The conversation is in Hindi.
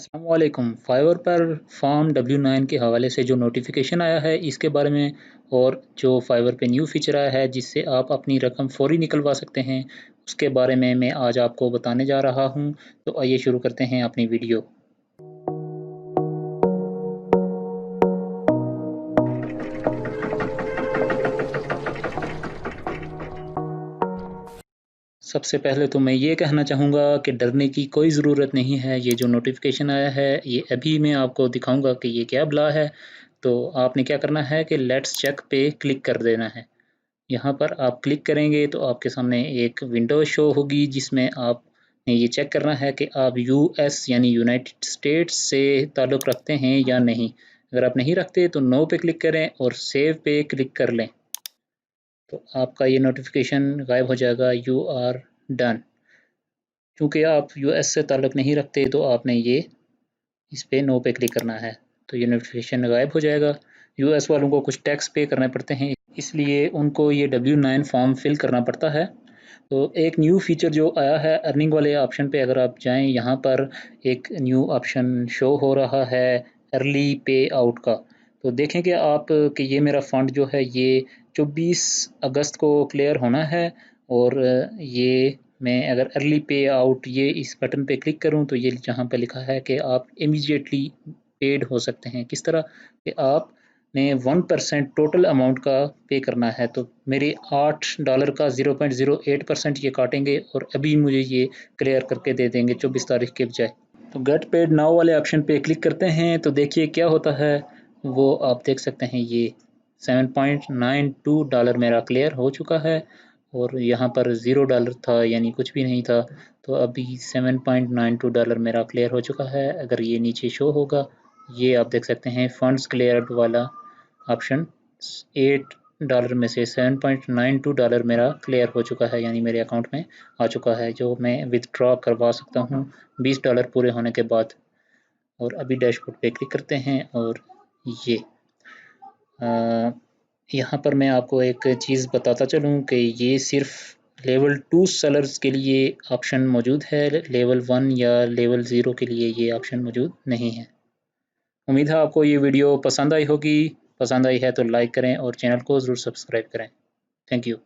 अस्सलामुअलैकुम। फाइवर पर फॉर्म W9 के हवाले से जो नोटिफिकेशन आया है इसके बारे में, और जो फाइवर पे न्यू फीचर आया है जिससे आप अपनी रकम फ़ौरी निकलवा सकते हैं, उसके बारे में मैं आज आपको बताने जा रहा हूं। तो आइए शुरू करते हैं अपनी वीडियो। सबसे पहले तो मैं ये कहना चाहूँगा कि डरने की कोई ज़रूरत नहीं है। ये जो नोटिफिकेशन आया है ये अभी मैं आपको दिखाऊँगा कि ये क्या बला है। तो आपने क्या करना है कि लेट्स चेक पे क्लिक कर देना है। यहाँ पर आप क्लिक करेंगे तो आपके सामने एक विंडो शो होगी जिसमें आपने ये चेक करना है कि आप यूएस यानी यूनाइटेड स्टेट्स से ताल्लुक़ रखते हैं या नहीं। अगर आप नहीं रखते तो नो पे क्लिक करें और सेव पे क्लिक कर लें। तो आपका ये नोटिफिकेशन गायब हो जाएगा, यू आर डन। चूँकि आप यूएस से ताल्लुक़ नहीं रखते तो आपने ये इस पे नो पे क्लिक करना है। तो ये नोटिफिकेशन गायब हो जाएगा। यूएस वालों को कुछ टैक्स पे करने पड़ते हैं, इसलिए उनको ये W9 फॉर्म फिल करना पड़ता है। तो एक न्यू फीचर जो आया है अर्निंग वाले ऑप्शन पे अगर आप जाएं, यहाँ पर एक न्यू ऑप्शन शो हो रहा है अर्ली पे आउट का। तो देखें कि आप कि ये मेरा फंड जो है ये 24 अगस्त को क्लियर होना है। और ये मैं अगर अर्ली पे आउट ये इस बटन पे क्लिक करूं तो ये जहां पे लिखा है कि आप इमीडिएटली पेड हो सकते हैं। किस तरह कि आपने 1% टोटल अमाउंट का पे करना है। तो मेरे $8 का 0.08% ये काटेंगे और अभी मुझे ये क्लियर करके दे देंगे 24 तारीख के बजाय। तो गेट पेड नाउ वाले ऑप्शन पे क्लिक करते हैं तो देखिए क्या होता है। वो आप देख सकते हैं ये $7.92 मेरा क्लियर हो चुका है। और यहाँ पर $0 था यानी कुछ भी नहीं था। तो अभी $7.92 मेरा क्लियर हो चुका है। अगर ये नीचे शो होगा, ये आप देख सकते हैं फंड्स क्लियर्ड वाला ऑप्शन, $8 में से $7.92 मेरा क्लियर हो चुका है, यानी मेरे अकाउंट में आ चुका है, जो मैं विथड्रॉ करवा सकता हूँ $20 पूरे होने के बाद। और अभी डैशबोर्ड पे क्लिक करते हैं और ये यहाँ पर मैं आपको एक चीज़ बताता चलूँ कि ये सिर्फ लेवल 2 सेलर्स के लिए ऑप्शन मौजूद है, लेवल 1 या लेवल 0 के लिए ये ऑप्शन मौजूद नहीं है। उम्मीद है आपको ये वीडियो पसंद आई होगी। पसंद आई है तो लाइक करें और चैनल को ज़रूर सब्सक्राइब करें। Thank you.